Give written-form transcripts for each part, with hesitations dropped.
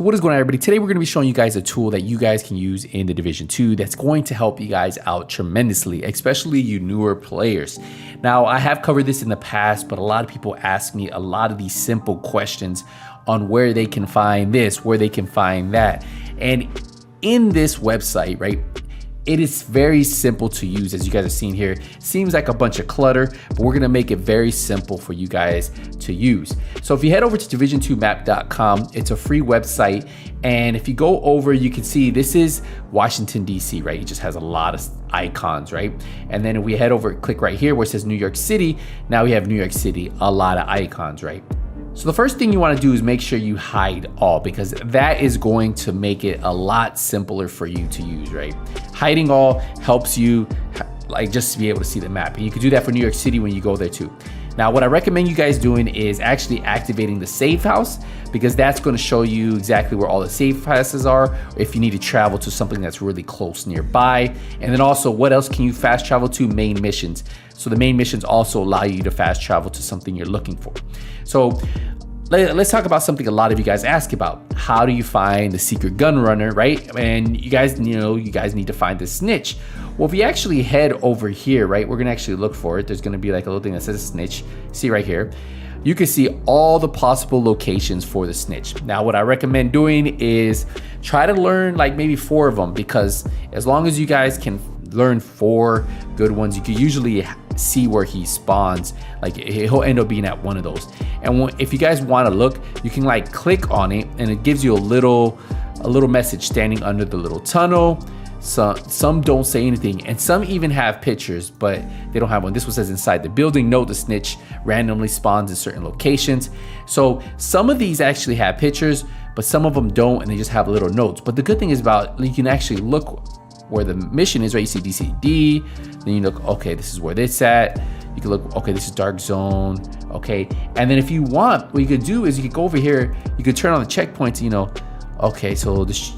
So what is going on, everybody? Today we're going to be showing you guys a tool that you guys can use in the Division 2 that's going to help you guys out tremendously, especially you newer players. Now, I have covered this in the past, but a lot of people ask me a lot of these simple questions on where they can find this, where they can find that. And in this website, right, it is very simple to use, as you guys are seeing here. Seems like a bunch of clutter, but we're gonna make it very simple for you guys to use. So if you head over to division2map.com, it's a free website. And if you go over, you can see this is Washington, DC, right? It just has a lot of icons, right? And then if we head over, click right here where it says New York City, now we have New York City, a lot of icons, right? So the first thing you want to do is make sure you hide all, because that is going to make it a lot simpler for you to use, right? Hiding all helps you like just to be able to see the map. And you can do that for New York City when you go there too. Now, what I recommend you guys doing is actually activating the safe house, because that's going to show you exactly where all the safe houses are, if you need to travel to something that's really close nearby. And then also, what else can you fast travel to? Main missions. So the main missions also allow you to fast travel to something you're looking for. So let's talk about something a lot of you guys ask about. How do you find the secret gun runner, right? And you guys need to find the snitch. Well, if you actually head over here, right, we're gonna actually look for it. There's gonna be like a little thing that says snitch. See right here. You can see all the possible locations for the snitch. Now, what I recommend doing is try to learn like maybe 4 of them, because as long as you guys can learn 4 good ones, you can usually see where he spawns. Like he'll end up being at one of those. And if you guys want to look, you can like click on it and it gives you a little message standing under the little tunnel. Some don't say anything, and some even have pictures, but they don't have one. This one says inside the building, note the snitch randomly spawns in certain locations. So some of these actually have pictures, but some of them don't, and they just have little notes. But the good thing is about, you can actually look where the mission is, right? You see DCD, then you look, okay, this is where this at. You can look, okay, this is dark zone, okay. And then if you want, what you could do is you could go over here, you could turn on the checkpoints, okay, so this,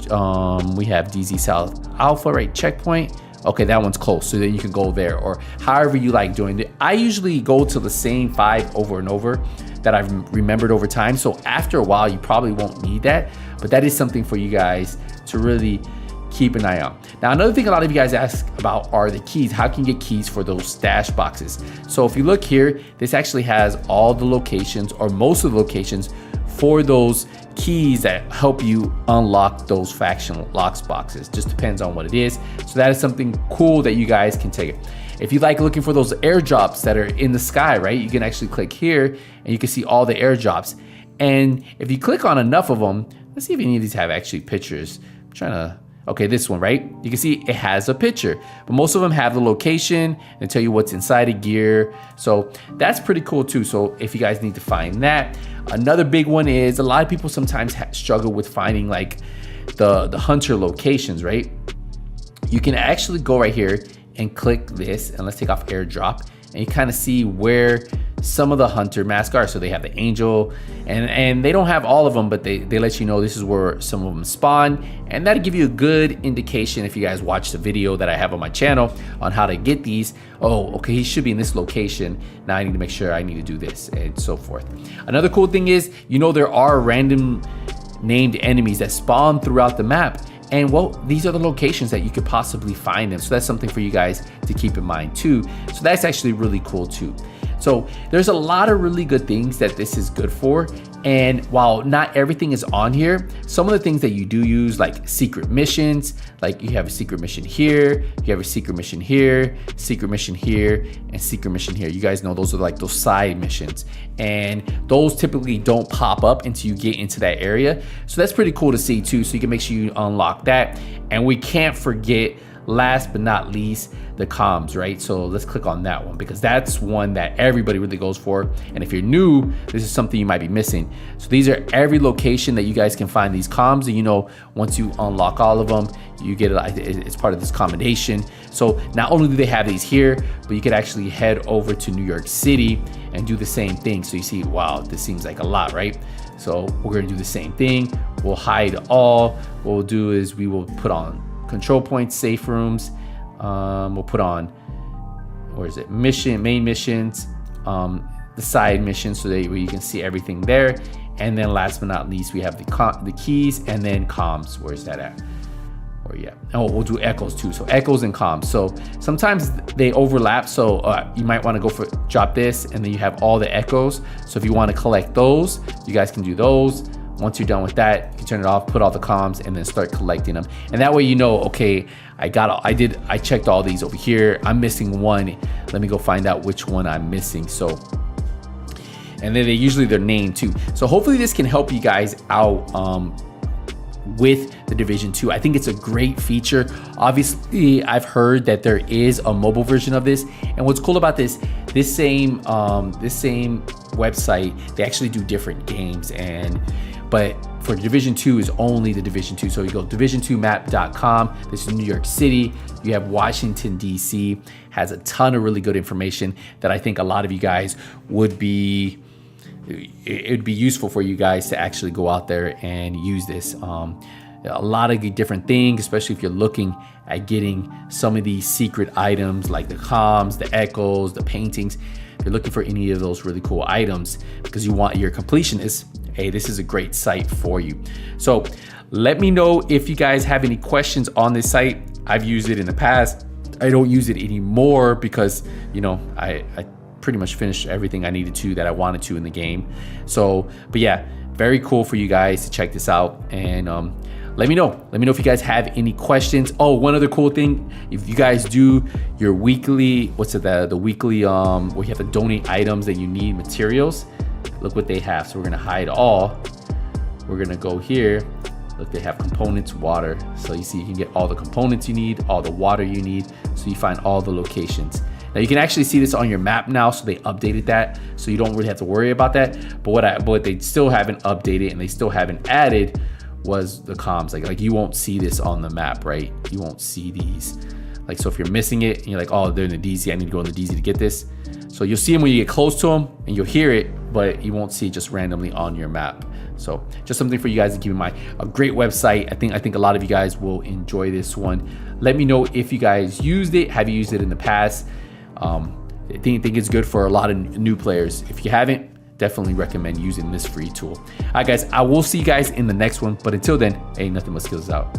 we have DZ South Alpha, right, checkpoint. Okay, that one's close, so then you can go there, or however you like doing it. I usually go to the same 5 over and over that I've remembered over time. So after a while, you probably won't need that, but that is something for you guys to really keep an eye on. Now, another thing a lot of you guys ask about are the keys. How can you get keys for those stash boxes? So if you look here, this actually has all the locations, or most of the locations, for those keys that help you unlock those faction locks boxes. Just depends on what it is. So that is something cool that you guys can take. If you like looking for those airdrops that are in the sky, right, you can actually click here and you can see all the airdrops. And if you click on enough of them, let's see if any of these have actually pictures. I'm trying to, okay, this one, right? You can see it has a picture, but most of them have the location and tell you what's inside a gear. So that's pretty cool too. So if you guys need to find that. Another big one is a lot of people sometimes struggle with finding like the hunter locations, right? You can actually go right here and click this, and let's take off airdrop, and you kind of see where some of the hunter masks are. So they have the angel, and they don't have all of them, but they let you know this is where some of them spawn, and that'll give you a good indication if you guys watch the video that I have on my channel on how to get these. Oh, okay, he should be in this location. Now I need to make sure I need to do this, and so forth. Another cool thing is, there are random named enemies that spawn throughout the map. And well, these are the locations that you could possibly find them. So that's something for you guys to keep in mind too. So that's actually really cool too. So there's a lot of really good things that this is good for. And while not everything is on here, some of the things that you do use, like secret missions, like you have a secret mission here, you have a secret mission here, secret mission here, and secret mission here. You guys know those are like those side missions. And those typically don't pop up until you get into that area. So that's pretty cool to see too. So you can make sure you unlock that. And we can't forget, last but not least, the comms, right? So let's click on that one, because that's one that everybody really goes for. And if you're new, this is something you might be missing. So these are every location that you guys can find these comms, and once you unlock all of them, you get it's part of this combination. So not only do they have these here, but you could actually head over to New York City and do the same thing. So you see, wow, this seems like a lot, right? So we're gonna do the same thing. We'll hide all. What we'll do is we will put on control points, safe rooms. We'll put on, where is it? Main missions, the side missions, so that you can see everything there. And then last but not least, we have the keys and then comms. Where's that at? Or yeah, oh, we'll do echoes too. So echoes and comms. So sometimes they overlap. So you might want to go for drop this, and then you have all the echoes. So if you want to collect those, you guys can do those. Once you're done with that, you can turn it off, put all the comms, and then start collecting them. And that way, you know, okay, I checked all these over here. I'm missing one. Let me go find out which one I'm missing. So, and then they're named too. So hopefully this can help you guys out with the Division 2. I think it's a great feature. Obviously, I've heard that there is a mobile version of this. And what's cool about this same website, they actually do different games. But for Division 2 is only the Division 2. So you go division2map.com. This is New York City. You have Washington, D.C. Has a ton of really good information that I think a lot of you guys would be useful for you guys to actually go out there and use this. A lot of different things, especially if you're looking at getting some of these secret items like the comms, the echoes, the paintings. If you're looking for any of those really cool items because you want your completionist, hey, this is a great site for you. So let me know if you guys have any questions on this site. I've used it in the past. I don't use it anymore because, you know, I pretty much finished everything I needed to that I wanted to in the game. So, but yeah, very cool for you guys to check this out. And let me know if you guys have any questions. Oh, one other cool thing, if you guys do your weekly, the weekly where you have to donate items that you need, materials, look what they have. So we're gonna hide all. We're gonna go here. Look, they have components, water. So you see you can get all the components you need, all the water you need. So you find all the locations. Now you can actually see this on your map now, so they updated that, so you don't really have to worry about that. But what they still haven't updated and they still haven't added was the comms. Like you won't see this on the map, right? You won't see these. Like, so if you're missing it and you're like, oh, they're in the DZ, I need to go in the DZ to get this. So you'll see them when you get close to them and you'll hear it, but you won't see it just randomly on your map. So just something for you guys to keep in mind. A great website. I think a lot of you guys will enjoy this one. Let me know if you guys used it. Have you used it in the past? I think it's good for a lot of new players. If you haven't, definitely recommend using this free tool. All right, guys, I will see you guys in the next one. But until then, hey, nothing but skills out.